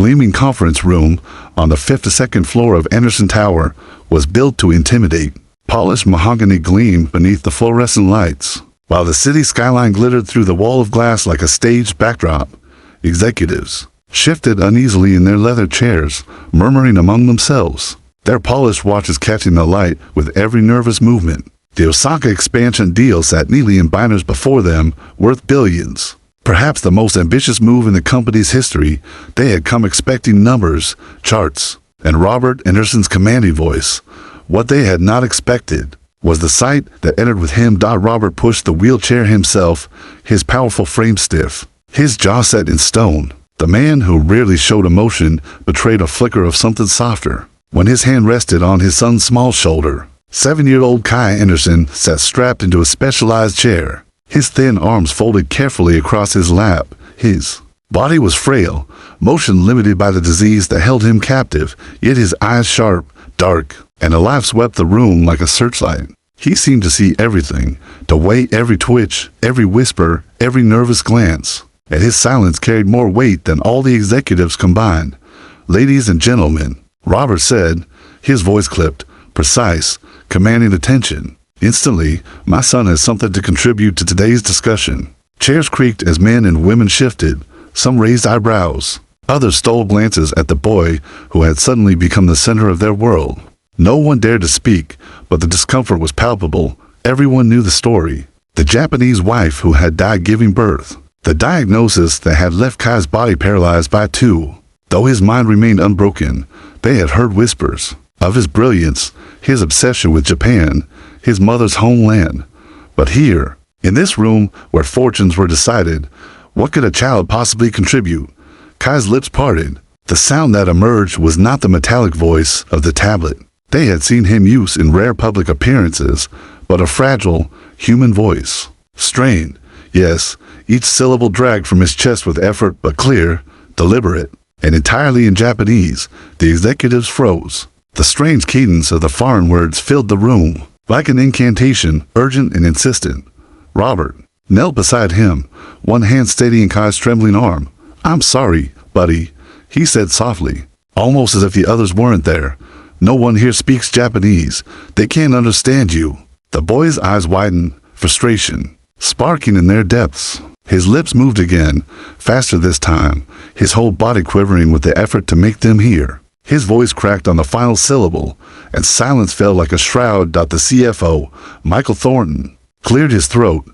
gleaming conference room on the 52nd floor of Anderson Tower was built to intimidate. Polished mahogany gleamed beneath the fluorescent lights, while the city skyline glittered through the wall of glass like a staged backdrop. Executives shifted uneasily in their leather chairs, murmuring among themselves, their polished watches catching the light with every nervous movement. The Osaka expansion deal sat neatly in binders before them, worth billions. Perhaps the most ambitious move in the company's history. They had come expecting numbers, charts, and Robert Anderson's commanding voice. What they had not expected was the sight that entered with him. Robert pushed the wheelchair himself, his powerful frame stiff, his jaw set in stone. The man who rarely showed emotion betrayed a flicker of something softer when his hand rested on his son's small shoulder. 7-year-old Kai Anderson sat strapped into a specialized chair, his thin arms folded carefully across his lap. His body was frail, motion limited by the disease that held him captive, yet his eyes sharp, dark, and alive swept the room like a searchlight. He seemed to see everything, to weigh every twitch, every whisper, every nervous glance, and his silence carried more weight than all the executives combined. "Ladies and gentlemen," Robert said, his voice clipped, precise, commanding attention. "Instantly, my son has something to contribute to today's discussion." Chairs creaked as men and women shifted. Some raised eyebrows. Others stole glances at the boy who had suddenly become the center of their world. No one dared to speak, but the discomfort was palpable. Everyone knew the story. The Japanese wife who had died giving birth. The diagnosis that had left Kai's body paralyzed by 2. Though his mind remained unbroken, they had heard whispers of his brilliance, his obsession with Japan, his mother's homeland. But here, in this room where fortunes were decided, what could a child possibly contribute? Kai's lips parted. The sound that emerged was not the metallic voice of the tablet they had seen him use in rare public appearances, but a fragile, human voice. Strained, yes, each syllable dragged from his chest with effort, but clear, deliberate, and entirely in Japanese. The executives froze. The strange cadence of the foreign words filled the room, like an incantation, urgent and insistent. Robert knelt beside him, one hand steadying Kai's trembling arm. "I'm sorry, buddy," he said softly, almost as if the others weren't there. "No one here speaks Japanese. They can't understand you." The boy's eyes widened, frustration sparking in their depths. His lips moved again, faster this time, his whole body quivering with the effort to make them hear. His voice cracked on the final syllable, and silence fell like a shroud. The CFO, Michael Thornton, cleared his throat.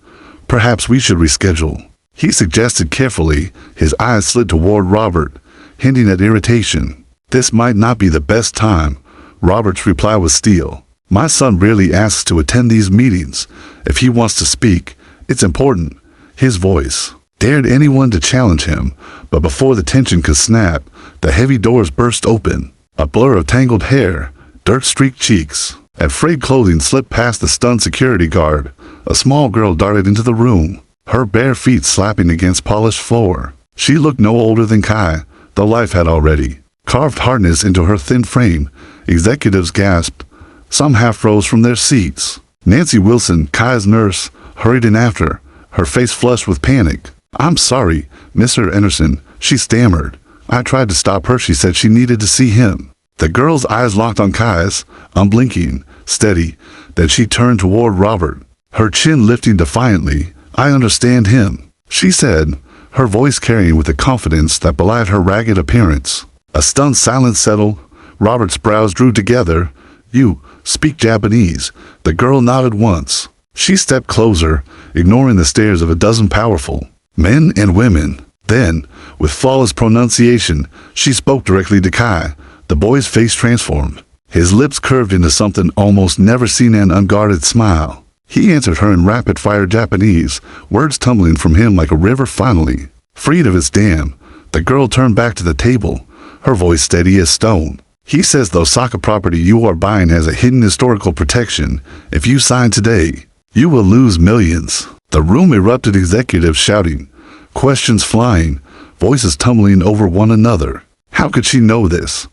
"Perhaps we should reschedule," he suggested carefully. His eyes slid toward Robert, hinting at irritation. "This might not be the best time." Robert's reply was steel. "My son rarely asks to attend these meetings. If he wants to speak, it's important." His voice dared anyone to challenge him, but before the tension could snap, the heavy doors burst open. A blur of tangled hair, dirt-streaked cheeks, and frayed clothing slipped past the stunned security guard. A small girl darted into the room, her bare feet slapping against polished floor. She looked no older than Kai, though life had already carved hardness into her thin frame. Executives gasped. Some half rose from their seats. Nancy Wilson, Kai's nurse, hurried in after, her face flushed with panic. "I'm sorry, Mr. Anderson," she stammered. "I tried to stop her. She said she needed to see him." The girl's eyes locked on Kai's, unblinking, steady. Then she turned toward Robert, her chin lifting defiantly. "I understand him," she said, her voice carrying with a confidence that belied her ragged appearance. A stunned silence settled. Robert's brows drew together. "You speak Japanese." The girl nodded once. She stepped closer, ignoring the stares of a dozen powerful men and women. Then, with flawless pronunciation, she spoke directly to Kai. The boy's face transformed. His lips curved into something almost never seen, an unguarded smile. He answered her in rapid-fire Japanese, words tumbling from him like a river. Finally, freed of its dam, the girl turned back to the table, her voice steady as stone. "He says the Osaka property you are buying has a hidden historical protection. If you sign today, you will lose millions." The room erupted, executives shouting, questions flying, voices tumbling over one another. How could she know this?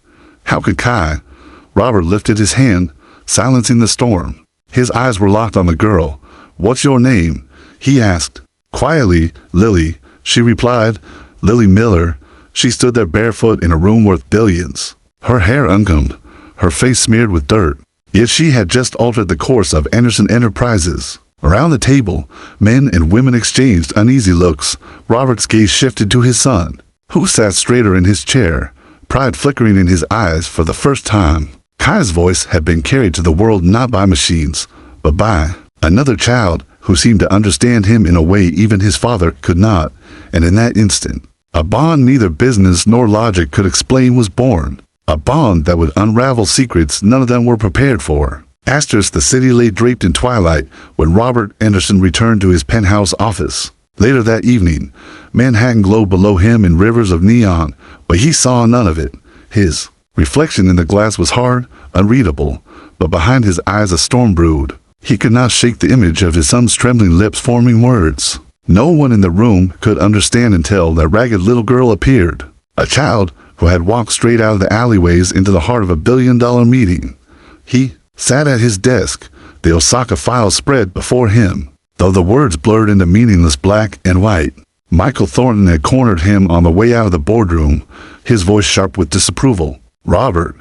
How could Kai? Robert lifted his hand, silencing the storm. His eyes were locked on the girl. "What's your name?" he asked. Quietly, "Lily," she replied. "Lily Miller." She stood there barefoot in a room worth billions, her hair uncombed, her face smeared with dirt. Yet she had just altered the course of Anderson Enterprises. Around the table, men and women exchanged uneasy looks. Robert's gaze shifted to his son, who sat straighter in his chair, pride flickering in his eyes for the first time. Kai's voice had been carried to the world not by machines, but by another child who seemed to understand him in a way even his father could not, and in that instant, a bond neither business nor logic could explain was born. A bond that would unravel secrets none of them were prepared for. Asterisk, the city lay draped in twilight when Robert Anderson returned to his penthouse office. Later that evening, Manhattan glowed below him in rivers of neon, but he saw none of it. His reflection in the glass was hard, unreadable, but behind his eyes a storm brewed. He could not shake the image of his son's trembling lips forming words. No one in the room could understand until that ragged little girl appeared. A child who had walked straight out of the alleyways into the heart of a billion-dollar meeting. He sat at his desk, the Osaka file spread before him, though the words blurred into meaningless black and white. Michael Thornton had cornered him on the way out of the boardroom, his voice sharp with disapproval. "Robert,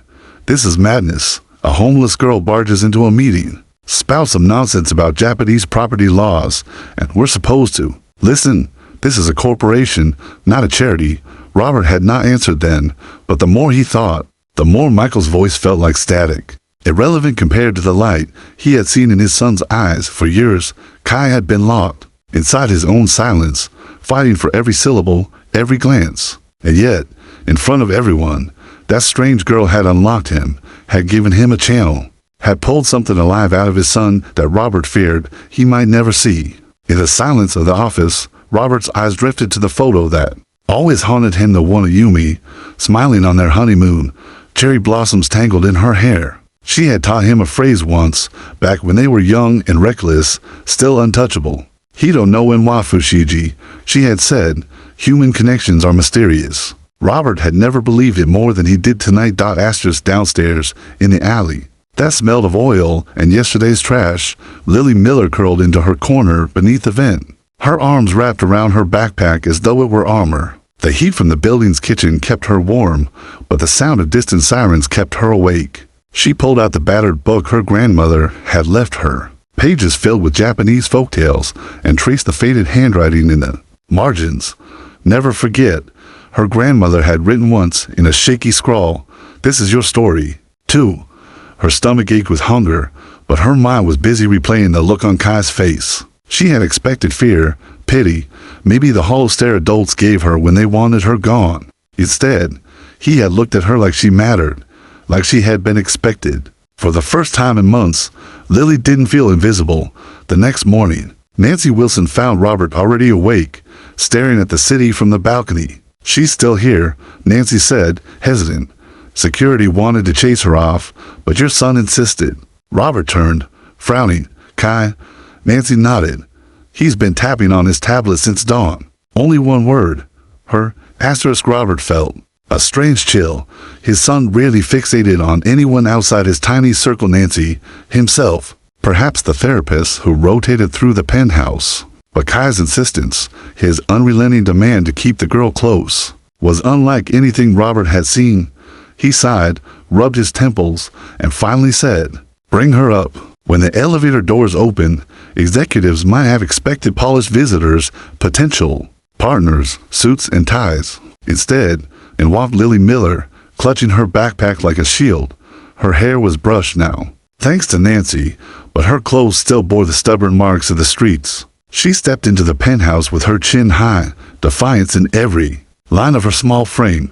this is madness. A homeless girl barges into a meeting, spouts some nonsense about Japanese property laws, and we're supposed to listen. This is a corporation, not a charity." Robert had not answered then, but the more he thought, the more Michael's voice felt like static. Irrelevant compared to the light he had seen in his son's eyes. For years, Kai had been locked inside his own silence, fighting for every syllable, every glance. And yet, in front of everyone, that strange girl had unlocked him, had given him a channel, had pulled something alive out of his son that Robert feared he might never see. In the silence of the office, Robert's eyes drifted to the photo that always haunted him, the one of Yumi, smiling on their honeymoon, cherry blossoms tangled in her hair. She had taught him a phrase once, back when they were young and reckless, still untouchable. "Hito no en wa fushigi," she had said, "human connections are mysterious." Robert had never believed it more than he did tonight. Asterisk, downstairs, in the alley, that smelled of oil and yesterday's trash. Lily Miller curled into her corner beneath the vent, her arms wrapped around her backpack as though it were armor. The heat from the building's kitchen kept her warm, but the sound of distant sirens kept her awake. She pulled out the battered book her grandmother had left her, pages filled with Japanese folktales, and traced the faded handwriting in the margins. "Never forget," her grandmother had written once in a shaky scrawl, "this is your story, too." Her stomach ached with hunger, but her mind was busy replaying the look on Kai's face. She had expected fear, pity, maybe the hollow stare adults gave her when they wanted her gone. Instead, he had looked at her like she mattered, like she had been expected. For the first time in months, Lily didn't feel invisible. The next morning, Nancy Wilson found Robert already awake, staring at the city from the balcony. "She's still here," Nancy said, hesitant. "Security wanted to chase her off, but your son insisted." Robert turned, frowning. "Kai?" Nancy nodded. "He's been tapping on his tablet since dawn. Only one word. Her." Asterisk, Robert felt a strange chill. His son rarely fixated on anyone outside his tiny circle. Nancy, himself, perhaps the therapist who rotated through the penthouse. But Kai's insistence, his unrelenting demand to keep the girl close, was unlike anything Robert had seen. He sighed, rubbed his temples, and finally said, "Bring her up." When the elevator doors opened, executives might have expected polished visitors, potential partners, suits and ties. Instead, in walked Lily Miller, clutching her backpack like a shield. Her hair was brushed now, thanks to Nancy, but her clothes still bore the stubborn marks of the streets. She stepped into the penthouse with her chin high, defiance in every line of her small frame.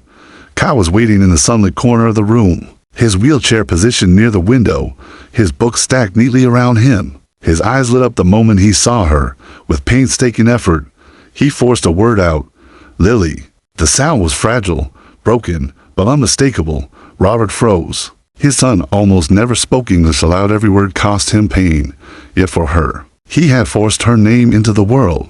Kai was waiting in the sunlit corner of the room, his wheelchair positioned near the window, his books stacked neatly around him. His eyes lit up the moment he saw her. With painstaking effort, he forced a word out. "Lily." The sound was fragile, broken, but unmistakable. Robert froze. His son almost never spoke English aloud. Every word cost him pain. Yet for her, he had forced her name into the world.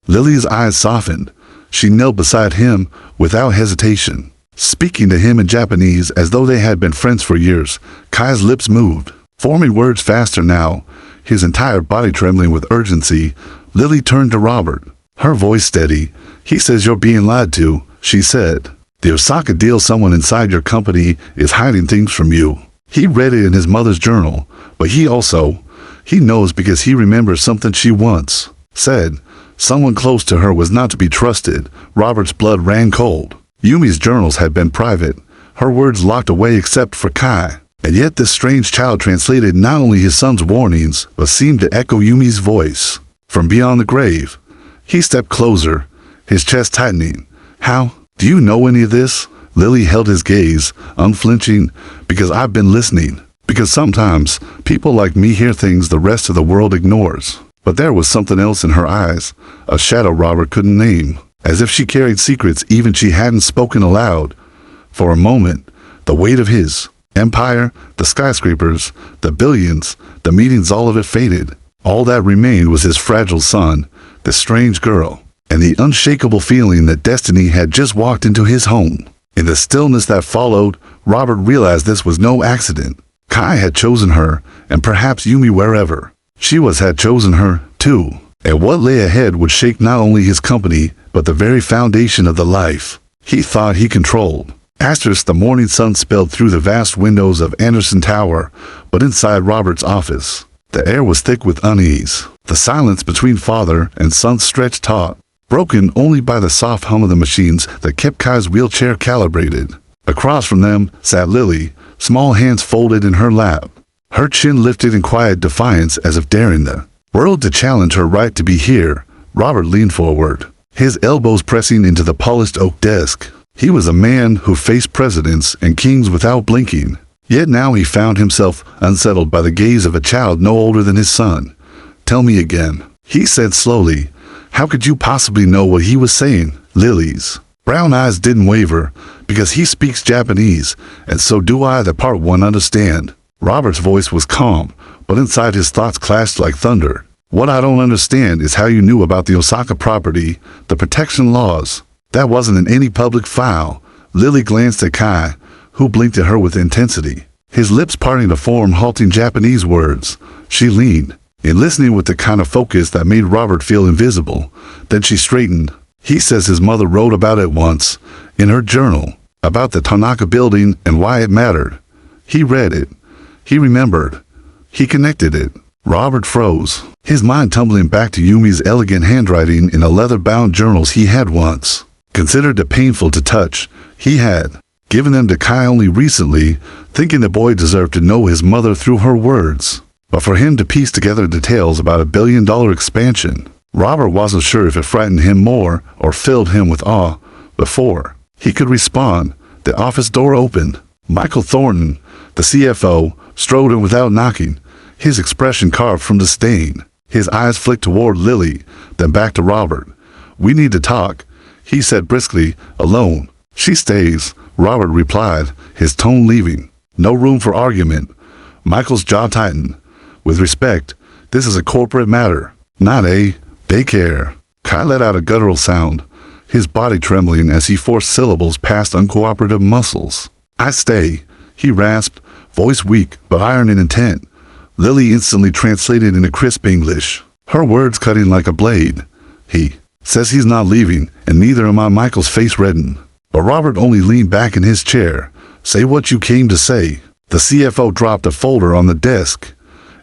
Lily's eyes softened. She knelt beside him without hesitation, speaking to him in Japanese as though they had been friends for years. Kai's lips moved, forming words faster now, his entire body trembling with urgency. Lily turned to Robert, her voice steady. "He says you're being lied to," she said. The Osaka deal, someone inside your company is hiding things from you. He read it in his mother's journal, but he knows because he remembers something she once said. Someone close to her was not to be trusted. Robert's blood ran cold. Yumi's journals had been private, her words locked away except for Kai. And yet this strange child translated not only his son's warnings, but seemed to echo Yumi's voice. From beyond the grave, he stepped closer, his chest tightening. How? Do you know any of this? Lily held his gaze, unflinching. Because I've been listening. Because sometimes, people like me hear things the rest of the world ignores. But there was something else in her eyes, a shadow Robert couldn't name, as if she carried secrets even she hadn't spoken aloud. For a moment, the weight of his empire, the skyscrapers, the billions, the meetings, all of it faded. All that remained was his fragile son, this strange girl, and the unshakable feeling that destiny had just walked into his home. In the stillness that followed, Robert realized this was no accident. Kai had chosen her, and perhaps Yumi, wherever she had chosen her, too. And what lay ahead would shake not only his company, but the very foundation of the life he thought he controlled. The morning sun spilled through the vast windows of Anderson Tower, but inside Robert's office, the air was thick with unease. The silence between father and son stretched taut, broken only by the soft hum of the machines that kept Kai's wheelchair calibrated. Across from them sat Lily, small hands folded in her lap, her chin lifted in quiet defiance as if daring the world to challenge her right to be here. Robert leaned forward, his elbows pressing into the polished oak desk. He was a man who faced presidents and kings without blinking. Yet now he found himself unsettled by the gaze of a child no older than his son. "Tell me again," he said slowly. How could you possibly know what he was saying? Lily's brown eyes didn't waver. "Because he speaks Japanese, and so do I, the part one understand." Robert's voice was calm, but inside his thoughts clashed like thunder. "What I don't understand is how you knew about the Osaka property, the protection laws. That wasn't in any public file." Lily glanced at Kai, who blinked at her with intensity, his lips parting to form halting Japanese words. She leaned, in listening with the kind of focus that made Robert feel invisible. Then she straightened. "He says his mother wrote about it once, in her journal, about the Tanaka building and why it mattered. He read it. He remembered. He connected it." Robert froze, his mind tumbling back to Yumi's elegant handwriting in the leather-bound journals he had once considered it painful to touch. He had given them to Kai only recently, thinking the boy deserved to know his mother through her words. But for him to piece together details about a billion-dollar expansion, Robert wasn't sure if it frightened him more or filled him with awe. Before he could respond, the office door opened. Michael Thornton, the CFO, strode in without knocking, his expression carved from disdain. His eyes flicked toward Lily, then back to Robert. "We need to talk," he said briskly. "Alone." "She stays," Robert replied, his tone leaving no room for argument. Michael's jaw tightened. "With respect, this is a corporate matter, not a daycare." Kai let out a guttural sound, his body trembling as he forced syllables past uncooperative muscles. "I stay," he rasped, voice weak but iron in intent. Lily instantly translated into crisp English, her words cutting like a blade. "He says he's not leaving, and neither am I." Michael's face reddened, but Robert only leaned back in his chair. "Say what you came to say." The CFO dropped a folder on the desk.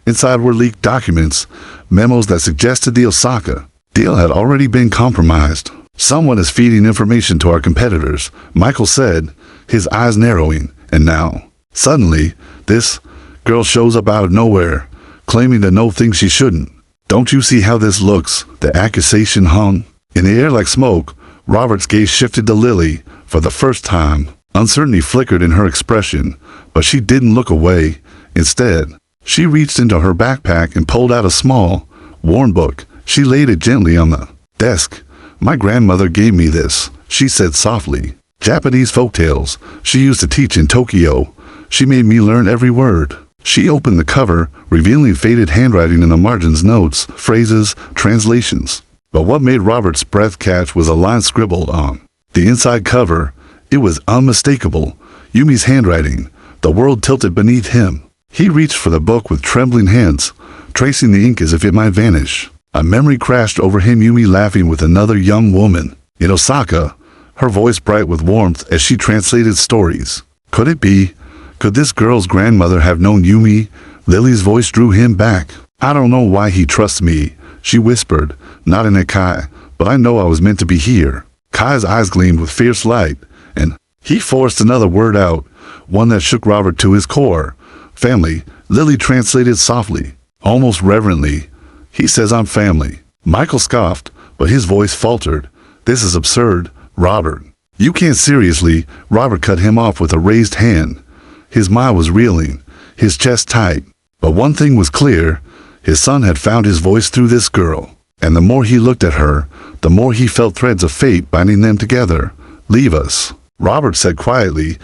Inside were leaked documents, memos that suggested the Osaka deal had already been compromised. "Someone is feeding information to our competitors," Michael said, his eyes narrowing. "And now, suddenly, this girl shows up out of nowhere, claiming to know things she shouldn't. Don't you see how this looks?" The accusation hung in the air like smoke. Robert's gaze shifted to Lily. For the first time, uncertainty flickered in her expression, but she didn't look away. Instead, she reached into her backpack and pulled out a small, worn book. She laid it gently on the desk. "My grandmother gave me this," she said softly. "Japanese folktales she used to teach in Tokyo. She made me learn every word." She opened the cover, revealing faded handwriting in the margins, notes, phrases, translations. But what made Robert's breath catch was a line scribbled on the inside cover. It was unmistakable. Yumi's handwriting. The world tilted beneath him. He reached for the book with trembling hands, tracing the ink as if it might vanish. A memory crashed over him, Yumi laughing with another young woman in Osaka, her voice bright with warmth as she translated stories. Could it be? Could this girl's grandmother have known Yumi? Lily's voice drew him back. I don't know why he trusts me, she whispered, nodding at Kai, but I know I was meant to be here. Kai's eyes gleamed with fierce light, and he forced another word out, one that shook Robert to his core. Family, Lily translated softly, almost reverently. He says I'm family. Michael scoffed, but his voice faltered. This is absurd, Robert. You can't seriously. Robert cut him off with a raised hand. His mind was reeling, his chest tight. But one thing was clear. His son had found his voice through this girl. And the more he looked at her, the more he felt threads of fate binding them together. Leave us, Robert said quietly.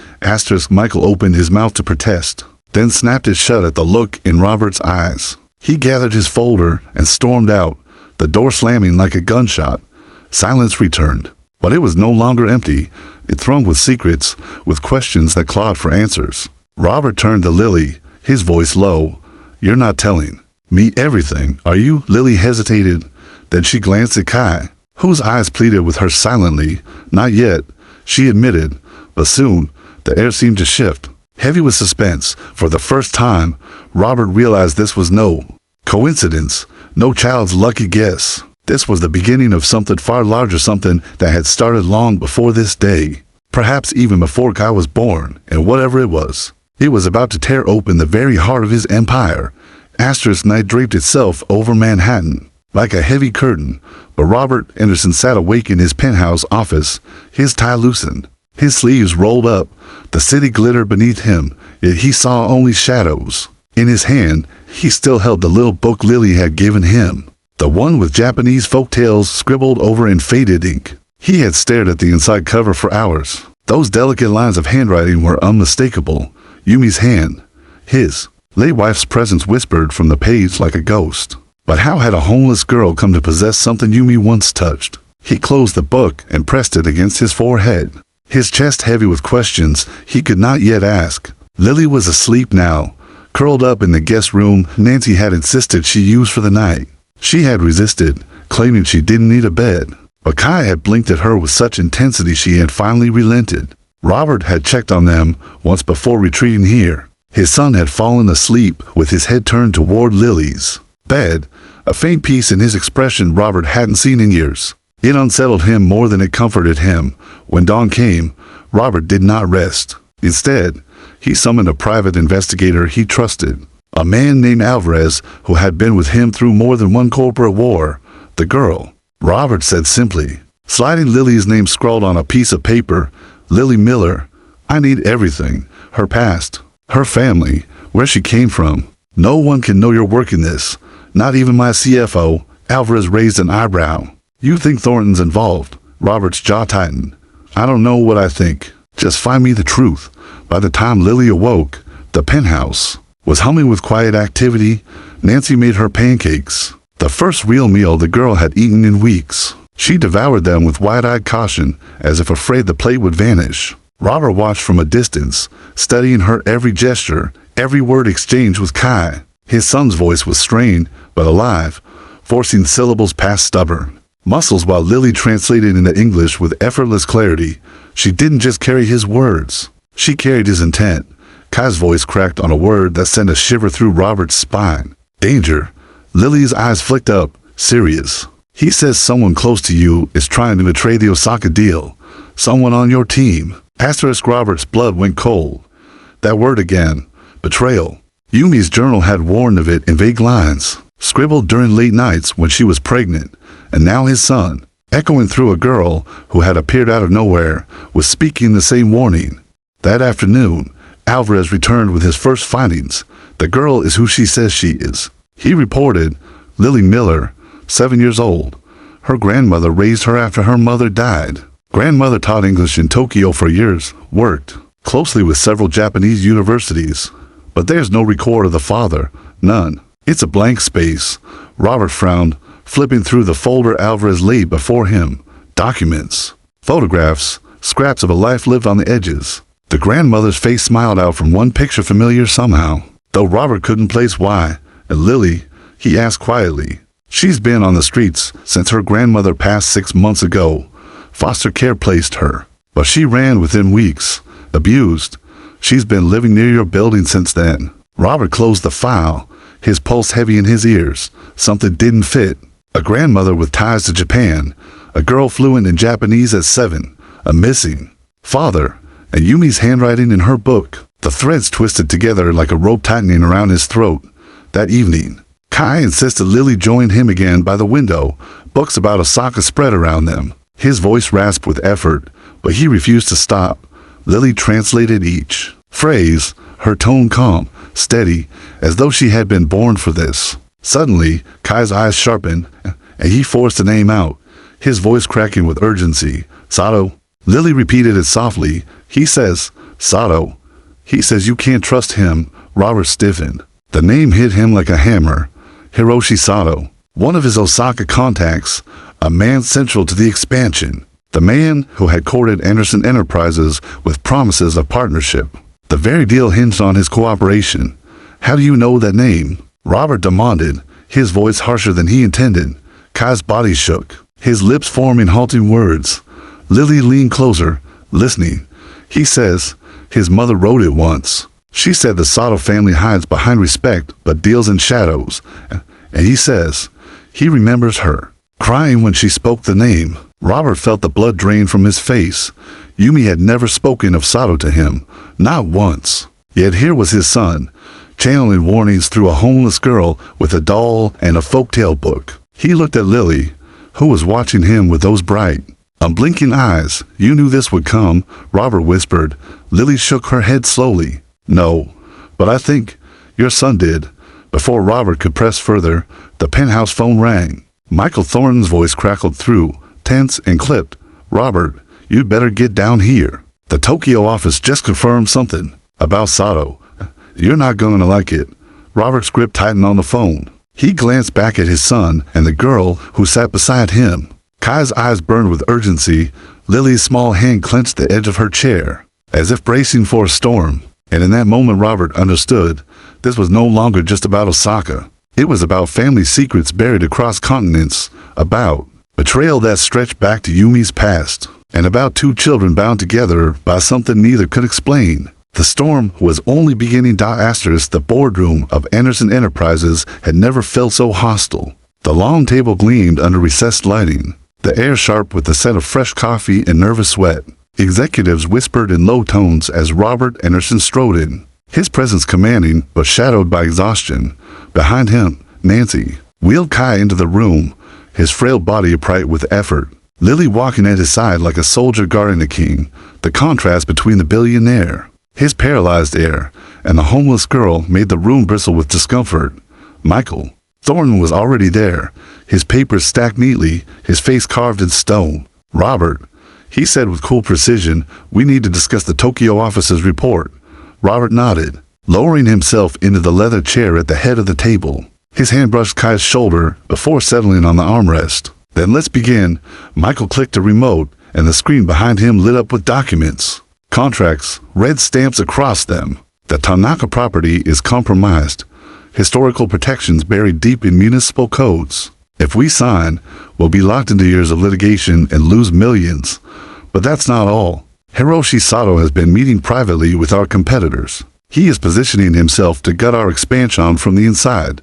Michael opened his mouth to protest, then snapped it shut at the look in Robert's eyes. He gathered his folder and stormed out, the door slamming like a gunshot. Silence returned, but it was no longer empty. It thronged with secrets, with questions that clawed for answers. Robert turned to Lily, his voice low. You're not telling me everything, are you? Lily hesitated. Then she glanced at Kai, whose eyes pleaded with her silently. Not yet, she admitted, but soon the air seemed to shift. Heavy with suspense, for the first time, Robert realized this was no coincidence, no child's lucky guess. This was the beginning of something far larger, something that had started long before this day. Perhaps even before Kai was born, and whatever it was about to tear open the very heart of his empire. Night draped itself over Manhattan like a heavy curtain, but Robert Anderson sat awake in his penthouse office, his tie loosened, his sleeves rolled up. The city glittered beneath him, yet he saw only shadows. In his hand, he still held the little book Lily had given him, the one with Japanese folk tales scribbled over in faded ink. He had stared at the inside cover for hours. Those delicate lines of handwriting were unmistakable. Yumi's hand, his late wife's presence whispered from the page like a ghost. But how had a homeless girl come to possess something Yumi once touched? He closed the book and pressed it against his forehead, his chest heavy with questions he could not yet ask. Lily was asleep now, curled up in the guest room Nancy had insisted she use for the night. She had resisted, claiming she didn't need a bed. But Kai had blinked at her with such intensity she had finally relented. Robert had checked on them once before retreating here. His son had fallen asleep with his head turned toward Lily's bed, a faint peace in his expression Robert hadn't seen in years. It unsettled him more than it comforted him. When dawn came, Robert did not rest. Instead, he summoned a private investigator he trusted, a man named Alvarez who had been with him through more than one corporate war. The girl, Robert said simply, sliding Lily's name scrawled on a piece of paper. Lily Miller. I need everything. Her past, her family, where she came from. No one can know you're working this. Not even my CFO. Alvarez raised an eyebrow. You think Thornton's involved? Robert's jaw tightened. I don't know what I think. Just find me the truth. By the time Lily awoke, the penthouse was humming with quiet activity. Nancy made her pancakes, the first real meal the girl had eaten in weeks. She devoured them with wide-eyed caution, as if afraid the plate would vanish. Robert watched from a distance, studying her every gesture, every word exchanged with Kai. His son's voice was strained, but alive, forcing syllables past stubborn muscles while Lily translated into English with effortless clarity. She didn't just carry his words, she carried his intent. Kai's voice cracked on a word that sent a shiver through Robert's spine. Danger. Lily's eyes flicked up, serious. He says someone close to you is trying to betray the Osaka deal. Someone on your team. Robert's blood went cold. That word again. Betrayal. Yumi's journal had warned of it in vague lines, scribbled during late nights when she was pregnant. And now his son, echoing through a girl who had appeared out of nowhere, was speaking the same warning. That afternoon, Alvarez returned with his first findings. The girl is who she says she is. He reported, Lily Miller, 7 years old. Her grandmother raised her after her mother died. Grandmother taught English in Tokyo for years, worked closely with several Japanese universities. But there's no record of the father, none. It's a blank space. Robert frowned, flipping through the folder Alvarez laid before him. Documents, photographs, scraps of a life lived on the edges. The grandmother's face smiled out from one picture familiar somehow, though Robert couldn't place why. And Lily, he asked quietly. She's been on the streets since her grandmother passed 6 months ago. Foster care placed her, but she ran within weeks. Abused. She's been living near your building since then. Robert closed the file, his pulse heavy in his ears. Something didn't fit. A grandmother with ties to Japan. A girl fluent in Japanese at 7. A missing father. And Yumi's handwriting in her book. The threads twisted together like a rope tightening around his throat. That evening, Kai insisted Lily join him again by the window. Books about Osaka spread around them. His voice rasped with effort, but he refused to stop. Lily translated each phrase, her tone calm, steady, as though she had been born for this. Suddenly, Kai's eyes sharpened, and he forced a name out, his voice cracking with urgency. Sato. Lily repeated it softly. He says, Sato. He says you can't trust him. Robert stiffened. The name hit him like a hammer. Hiroshi Sato. One of his Osaka contacts, a man central to the expansion. The man who had courted Anderson Enterprises with promises of partnership. The very deal hinged on his cooperation. How do you know that name? Robert demanded, his voice harsher than he intended. Kai's body shook, his lips forming halting words. Lily leaned closer, listening. He says, his mother wrote it once. She said the Sato family hides behind respect but deals in shadows. And he says, he remembers her, crying when she spoke the name. Robert felt the blood drain from his face. Yumi had never spoken of Sato to him, not once. Yet here was his son, channeling warnings through a homeless girl with a doll and a folktale book. He looked at Lily, who was watching him with those bright, unblinking eyes. You knew this would come, Robert whispered. Lily shook her head slowly. No, but I think your son did. Before Robert could press further, the penthouse phone rang. Michael Thornton's voice crackled through, tense and clipped. Robert, you'd better get down here. The Tokyo office just confirmed something about Sato. You're not going to like it. Robert's grip tightened on the phone. He glanced back at his son and the girl who sat beside him. Kai's eyes burned with urgency. Lily's small hand clenched the edge of her chair, as if bracing for a storm. And in that moment Robert understood. This was no longer just about Osaka. It was about family secrets buried across continents, about betrayal that stretched back to Yumi's past, and about two children bound together by something neither could explain. The storm was only beginning. The boardroom of Anderson Enterprises had never felt so hostile. The long table gleamed under recessed lighting, the air sharp with the scent of fresh coffee and nervous sweat. Executives whispered in low tones as Robert Anderson strode in, his presence commanding but shadowed by exhaustion. Behind him, Nancy wheeled Kai into the room, his frail body upright with effort. Lily walking at his side like a soldier guarding a king. The contrast between the billionaire, his paralyzed air, and the homeless girl made the room bristle with discomfort. Michael Thornton was already there, his papers stacked neatly, his face carved in stone. Robert, he said with cool precision, we need to discuss the Tokyo office's report. Robert nodded, lowering himself into the leather chair at the head of the table. His hand brushed Kai's shoulder before settling on the armrest. Then let's begin. Michael clicked a remote, and the screen behind him lit up with documents. Contracts, red stamps across them. The Tanaka property is compromised. Historical protections buried deep in municipal codes. If we sign, we'll be locked into years of litigation and lose millions. But that's not all. Hiroshi Sato has been meeting privately with our competitors. He is positioning himself to gut our expansion from the inside.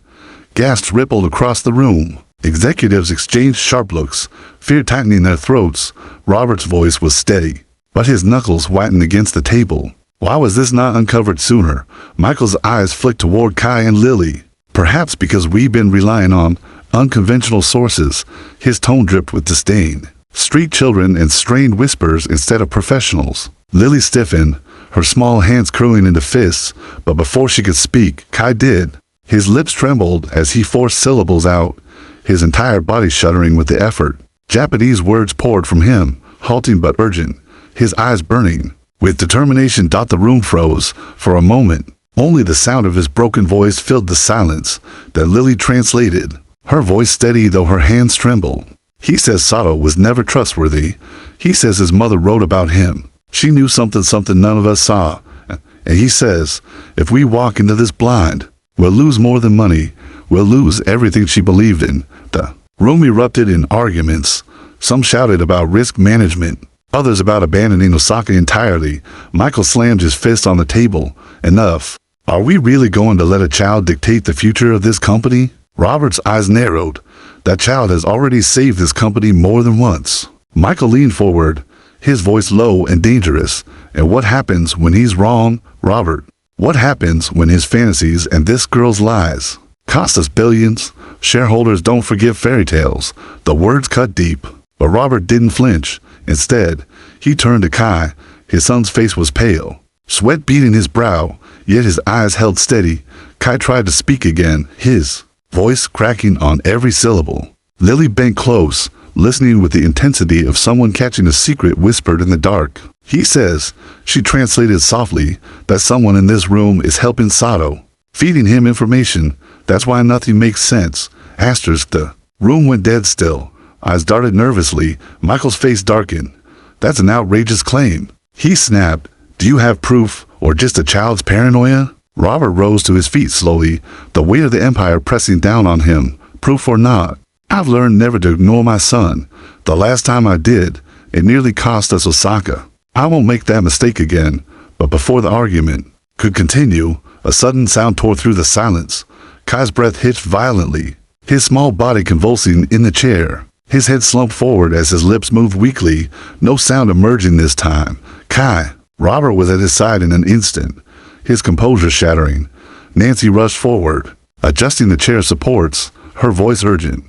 Gasps rippled across the room. Executives exchanged sharp looks, fear tightening their throats. Robert's voice was steady, but his knuckles whitened against the table. Why was this not uncovered sooner? Michael's eyes flicked toward Kai and Lily. Perhaps because we've been relying on unconventional sources. His tone dripped with disdain. Street children and strained whispers instead of professionals. Lily stiffened, her small hands curling into fists, but before she could speak, Kai did. His lips trembled as he forced syllables out, his entire body shuddering with the effort. Japanese words poured from him, halting but urgent, his eyes burning. With determination, the room froze. For a moment, only the sound of his broken voice filled the silence. Then Lily translated, her voice steady though her hands trembled. He says Sato was never trustworthy. He says his mother wrote about him. She knew something none of us saw. And he says, if we walk into this blind, we'll lose more than money. We'll lose everything she believed in. The room erupted in arguments. Some shouted about risk management, others about abandoning Osaka entirely. Michael slammed his fist on the table. Enough. Are we really going to let a child dictate the future of this company? Robert's eyes narrowed. That child has already saved this company more than once. Michael leaned forward, his voice low and dangerous. And what happens when he's wrong, Robert? What happens when his fantasies and this girl's lies cost us billions? Shareholders don't forgive fairy tales. The words cut deep. But Robert didn't flinch. Instead, he turned to Kai. His son's face was pale, sweat beading his brow, yet his eyes held steady. Kai tried to speak again, his voice cracking on every syllable. Lily bent close, listening with the intensity of someone catching a secret whispered in the dark. He says, she translated softly, that someone in this room is helping Sato, feeding him information. That's why nothing makes sense. Asterisk. The room went dead still. Eyes darted nervously. Michael's face darkened. That's an outrageous claim. He snapped. Do you have proof, or just a child's paranoia? Robert rose to his feet slowly, the weight of the empire pressing down on him. Proof or not, I've learned never to ignore my son. The last time I did, it nearly cost us Osaka. I won't make that mistake again. But before the argument could continue, a sudden sound tore through the silence. Kai's breath hitched violently, his small body convulsing in the chair. His head slumped forward as his lips moved weakly, no sound emerging this time. Kai. Robert was at his side in an instant, his composure shattering. Nancy rushed forward, adjusting the chair supports, her voice urgent.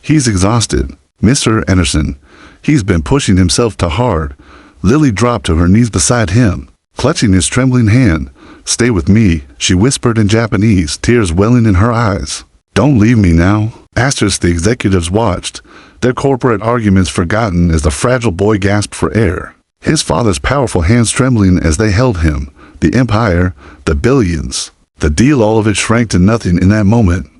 He's exhausted, Mr. Anderson. He's been pushing himself too hard. Lily dropped to her knees beside him, clutching his trembling hand. Stay with me, she whispered in Japanese, tears welling in her eyes. Don't leave me now. Asterisk. The executives watched, their corporate arguments forgotten as the fragile boy gasped for air. His father's powerful hands trembling as they held him. The empire, the billions, the deal, all of it shrank to nothing in that moment.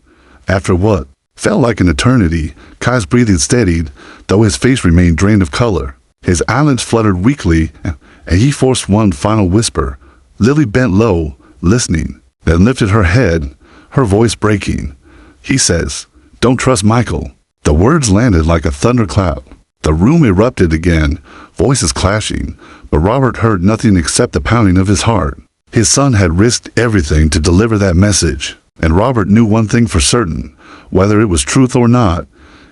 After what felt like an eternity, Kai's breathing steadied, though his face remained drained of color. His eyelids fluttered weakly, and he forced one final whisper. Lily bent low, listening, then lifted her head, her voice breaking. He says, don't trust Michael. The words landed like a thunderclap. The room erupted again, voices clashing, but Robert heard nothing except the pounding of his heart. His son had risked everything to deliver that message, and Robert knew one thing for certain, whether it was truth or not,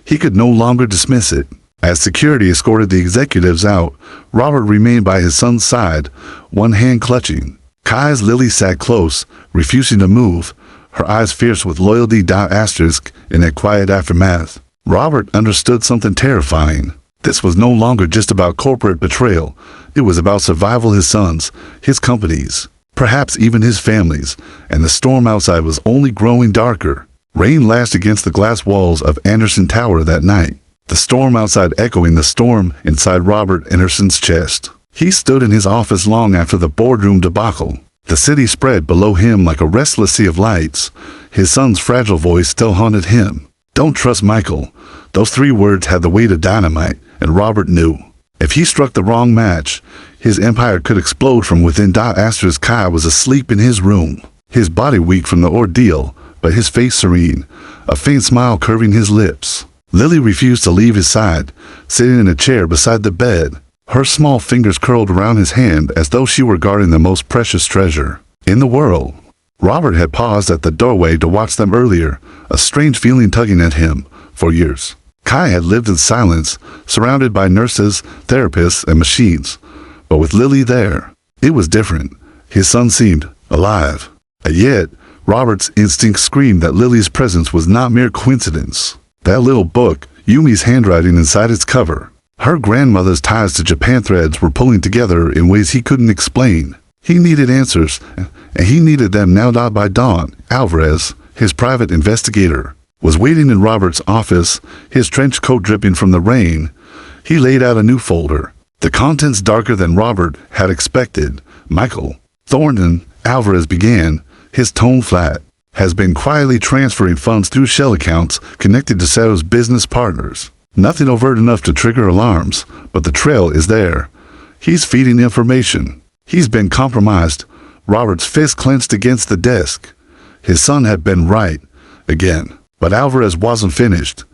he could no longer dismiss it. As security escorted the executives out, Robert remained by his son's side, one hand clutching. Kai's Lily sat close, refusing to move, her eyes fierce with loyalty. Asterisk. In that quiet aftermath, Robert understood something terrifying. This was no longer just about corporate betrayal. It was about survival, his sons, his companies, perhaps even his families, and the storm outside was only growing darker. Rain lashed against the glass walls of Anderson Tower that night, the storm outside echoing the storm inside Robert Anderson's chest. He stood in his office long after the boardroom debacle. The city spread below him like a restless sea of lights. His son's fragile voice still haunted him. Don't trust Michael. Those three words had the weight of dynamite, and Robert knew. If he struck the wrong match, his empire could explode from within. Asterisk. Kai was asleep in his room, his body weak from the ordeal, but his face serene, a faint smile curving his lips. Lily refused to leave his side, sitting in a chair beside the bed, her small fingers curled around his hand as though she were guarding the most precious treasure in the world. Robert had paused at the doorway to watch them earlier, a strange feeling tugging at him. For years, Kai had lived in silence, surrounded by nurses, therapists, and machines. But with Lily there, it was different. His son seemed alive. And yet, Robert's instinct screamed that Lily's presence was not mere coincidence. That little book, Yumi's handwriting inside its cover, her grandmother's ties to Japan threads were pulling together in ways he couldn't explain. He needed answers, and he needed them now. By dawn, Alvarez, his private investigator, was waiting in Robert's office, his trench coat dripping from the rain. He laid out a new folder, the contents darker than Robert had expected. Michael Thornton, Alvarez began, his tone flat, has been quietly transferring funds through shell accounts connected to Sato's business partners. Nothing overt enough to trigger alarms, but the trail is there. He's feeding information. He's been compromised. Robert's fist clenched against the desk. His son had been right, again. But Alvarez wasn't finished.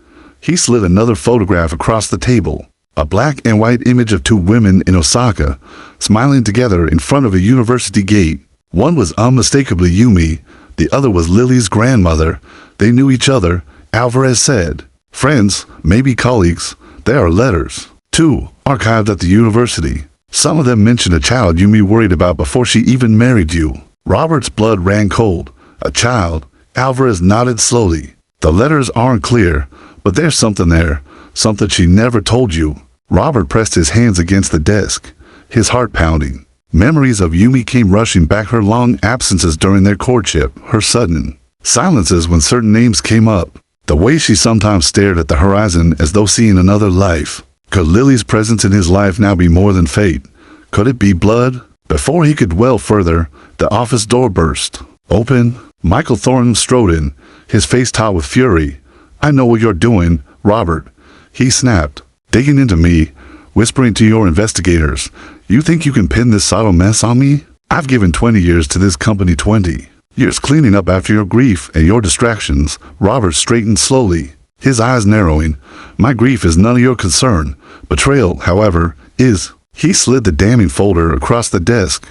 He slid another photograph across the table. A black and white image of two women in Osaka, smiling together in front of a university gate. One was unmistakably Yumi, the other was Lily's grandmother. They knew each other, Alvarez said. Friends, maybe colleagues. There are letters, too, archived at the university. Some of them mention a child Yumi worried about before she even married you. Robert's blood ran cold. A child. Alvarez nodded slowly. The letters aren't clear, but there's something there. Something she never told you. Robert pressed his hands against the desk, his heart pounding. Memories of Yumi came rushing back, her long absences during their courtship, her sudden silences when certain names came up. The way she sometimes stared at the horizon as though seeing another life. Could Lily's presence in his life now be more than fate? Could it be blood? Before he could dwell further, the office door burst open. Michael Thornton strode in, his face taut with fury. I know what you're doing, Robert, he snapped. Digging into me, whispering to your investigators. You think you can pin this subtle mess on me? I've given 20 years to this company, 20 years cleaning up after your grief and your distractions. Robert straightened slowly, his eyes narrowing. My grief is none of your concern. Betrayal, however, is. He slid the damning folder across the desk.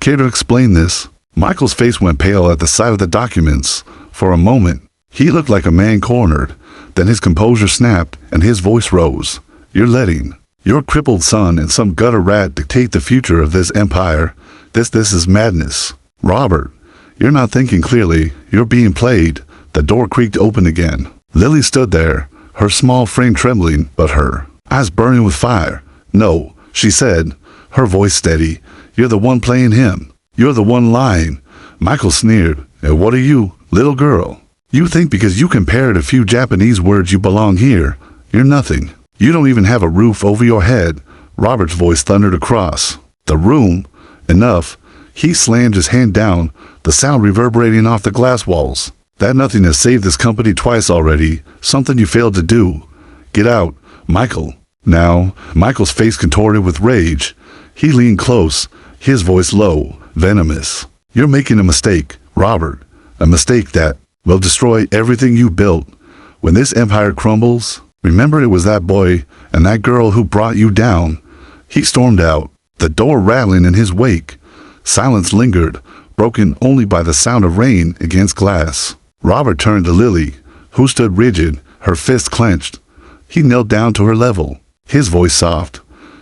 Care to explain this? Michael's face went pale at the sight of the documents. For a moment, he looked like a man cornered. Then his composure snapped and his voice rose. You're letting your crippled son and some gutter rat dictate the future of this empire. This is madness. Robert, you're not thinking clearly. You're being played. The door creaked open again. Lily stood there, her small frame trembling, but her eyes burning with fire. No, she said, her voice steady. You're the one playing him. You're the one lying. Michael sneered. And what are you, little girl? You think because you can parrot a few Japanese words you belong here. You're nothing. You don't even have a roof over your head. Robert's voice thundered across the room. Enough. He slammed his hand down, the sound reverberating off the glass walls. That nothing has saved this company twice already. Something you failed to do. Get out, Michael. Now, Michael's face contorted with rage. He leaned close, his voice low, venomous. You're making a mistake, Robert. A mistake that will destroy everything you built. When this empire crumbles, remember it was that boy and that girl who brought you down. He stormed out, the door rattling in his wake. Silence lingered, broken only by the sound of rain against glass. Robert turned to Lily, who stood rigid, her fists clenched. He knelt down to her level, his voice soft.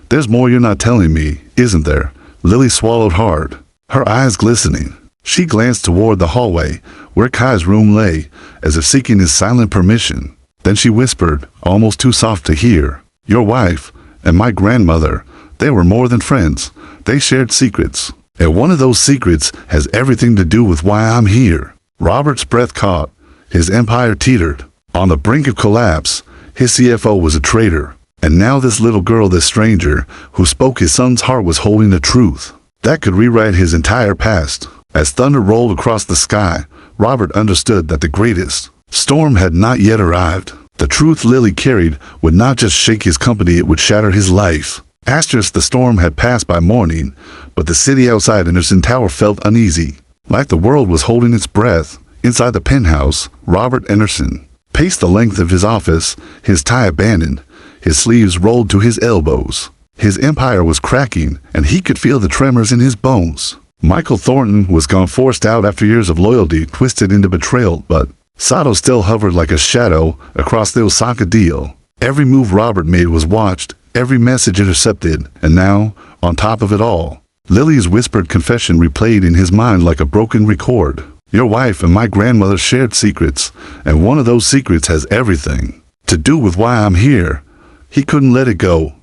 There's more you're not telling me, isn't there? Lily swallowed hard, her eyes glistening. She glanced toward the hallway, where Kai's room lay, as if seeking his silent permission. Then she whispered, almost too soft to hear. Your wife and my grandmother, they were more than friends. They shared secrets. And one of those secrets has everything to do with why I'm here. Robert's breath caught. His empire teetered. On the brink of collapse, his CFO was a traitor. And now this little girl, this stranger, who spoke his son's heart, was holding the truth. That could rewrite his entire past. As thunder rolled across the sky, Robert understood that the greatest storm had not yet arrived. The truth Lily carried would not just shake his company, it would shatter his life. Asterisk, the storm had passed by morning, but the city outside Anderson Tower felt uneasy, like the world was holding its breath. Inside the penthouse, Robert Anderson paced the length of his office, his tie abandoned, his sleeves rolled to his elbows. His empire was cracking, and he could feel the tremors in his bones. Michael Thornton was gone, forced out after years of loyalty twisted into betrayal, but Sato still hovered like a shadow across the Osaka deal. Every move Robert made was watched, every message intercepted, and now, on top of it all, Lily's whispered confession replayed in his mind like a broken record. Your wife and my grandmother shared secrets, and one of those secrets has everything to do with why I'm here. He couldn't let it go.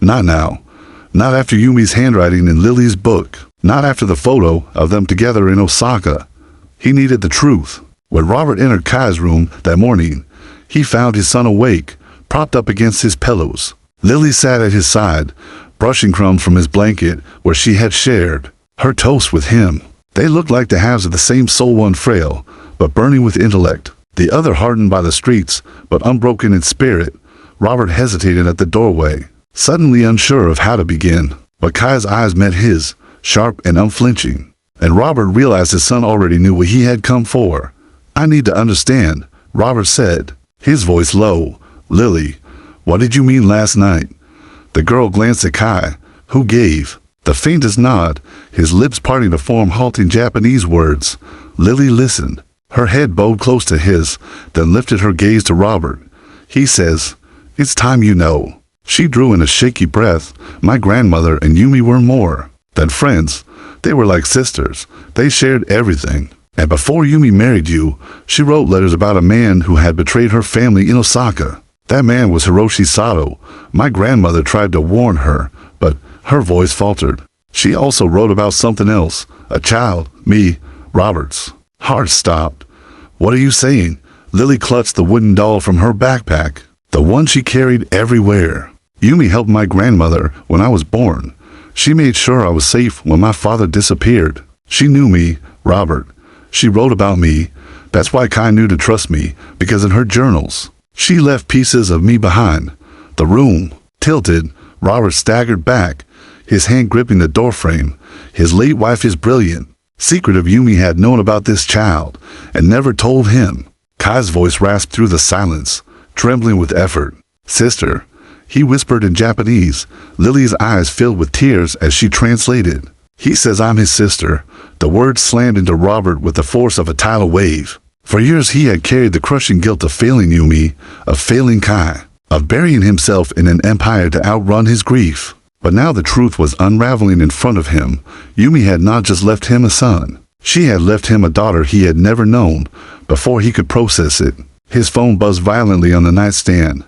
Not now. Not after Yumi's handwriting in Lily's book. Not after the photo of them together in Osaka. He needed the truth. When Robert entered Kai's room that morning, he found his son awake, propped up against his pillows. Lily sat at his side, brushing crumbs from his blanket where she had shared her toast with him. They looked like the halves of the same soul, one frail, but burning with intellect, the other hardened by the streets, but unbroken in spirit. Robert hesitated at the doorway, suddenly unsure of how to begin. But Kai's eyes met his, sharp and unflinching, and Robert realized his son already knew what he had come for. I need to understand, Robert said, his voice low, Lily, what did you mean last night? The girl glanced at Kai, who gave the faintest nod, his lips parting to form halting Japanese words. Lily listened, her head bowed close to his, then lifted her gaze to Robert. He says, "It's time you know." She drew in a shaky breath. My grandmother and Yumi were more than friends. They were like sisters. They shared everything. And before Yumi married you, she wrote letters about a man who had betrayed her family in Osaka. That man was Hiroshi Sato. My grandmother tried to warn her, but her voice faltered. She also wrote about something else, a child, me, Robert's. Heart stopped. What are you saying? Lily clutched the wooden doll from her backpack, the one she carried everywhere. Yumi helped my grandmother when I was born. She made sure I was safe when my father disappeared. She knew me, Robert. She wrote about me. That's why Kai knew to trust me, because in her journals, she left pieces of me behind. The room tilted. Robert staggered back, his hand gripping the doorframe. His late wife is brilliant. Secretive Yumi had known about this child and never told him. Kai's voice rasped through the silence, trembling with effort. "Sister," he whispered in Japanese. Lily's eyes filled with tears as she translated. "He says I'm his sister." The words slammed into Robert with the force of a tidal wave. For years he had carried the crushing guilt of failing Yumi, of failing Kai, of burying himself in an empire to outrun his grief. But now the truth was unraveling in front of him. Yumi had not just left him a son. She had left him a daughter he had never known. Before he could process it, his phone buzzed violently on the nightstand.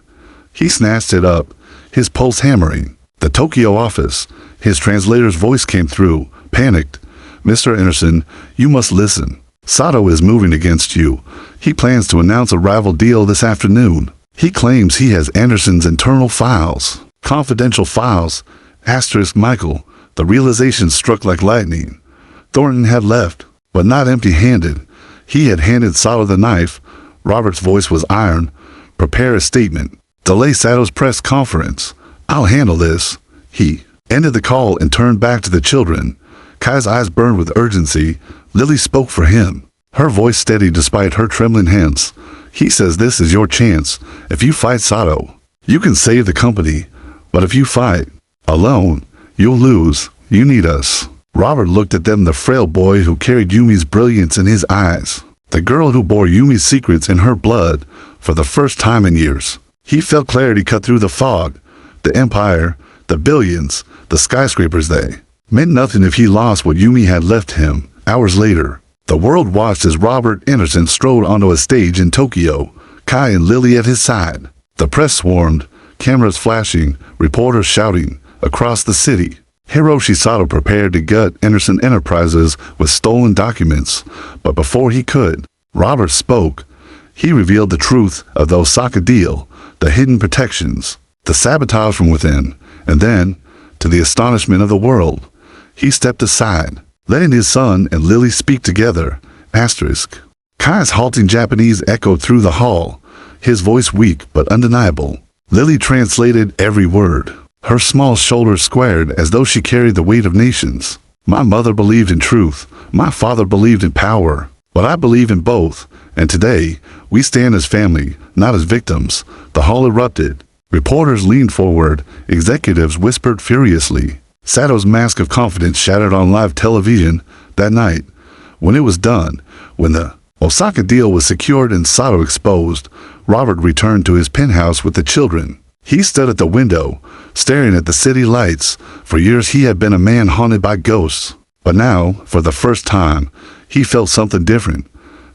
He snatched it up, his pulse hammering. The Tokyo office. His translator's voice came through, panicked. "Mr. Anderson, you must listen. Sato is moving against you. He plans to announce a rival deal this afternoon. He claims he has Anderson's internal files. Confidential files. Asterisk Michael." The realization struck like lightning. Thornton had left, but not empty-handed. He had handed Sato the knife. Robert's voice was iron. "Prepare a statement. Delay Sato's press conference. I'll handle this." He ended the call and turned back to the children. Kai's eyes burned with urgency. Lily spoke for him, her voice steady despite her trembling hands. "He says this is your chance. If you fight Sato, you can save the company. But if you fight alone, you'll lose. You need us." Robert looked at them, the frail boy who carried Yumi's brilliance in his eyes, the girl who bore Yumi's secrets in her blood for the first time in years. He felt clarity cut through the fog. The empire, the billions, the skyscrapers, they meant nothing if he lost what Yumi had left him. Hours later, the world watched as Robert Anderson strode onto a stage in Tokyo, Kai and Lily at his side. The press swarmed, cameras flashing, reporters shouting across the city. Hiroshi Sato prepared to gut Anderson Enterprises with stolen documents, but before he could, Robert spoke. He revealed the truth of the Osaka deal, the hidden protections, the sabotage from within, and then, to the astonishment of the world, he stepped aside, letting his son and Lily speak together. Asterisk. Kai's halting Japanese echoed through the hall, his voice weak but undeniable. Lily translated every word. Her small shoulders squared as though she carried the weight of nations. "My mother believed in truth. My father believed in power. But I believe in both. And today, we stand as family, not as victims." The hall erupted. Reporters leaned forward. Executives whispered furiously. Sato's mask of confidence shattered on live television that night. When it was done, when the Osaka deal was secured and Sato exposed, Robert returned to his penthouse with the children. He stood at the window, staring at the city lights. For years he had been a man haunted by ghosts. But now, for the first time, he felt something different.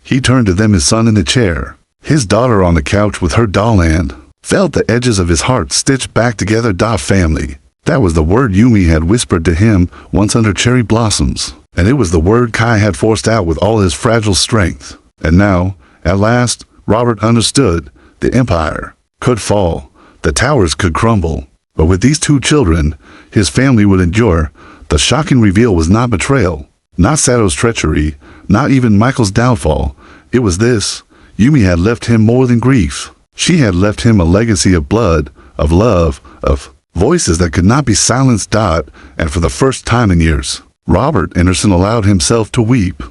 He turned to them, his son in the chair, his daughter on the couch with her doll hand. Felt the edges of his heart stitched back together. Family. That was the word Yumi had whispered to him once under cherry blossoms. And it was the word Kai had forced out with all his fragile strength. And now, at last, Robert understood. The empire could fall. The towers could crumble. But with these two children, his family would endure. The shocking reveal was not betrayal, not Sato's treachery, not even Michael's downfall. It was this. Yumi had left him more than grief. She had left him a legacy of blood, of love, of voices that could not be silenced. And for the first time in years, Robert Anderson allowed himself to weep.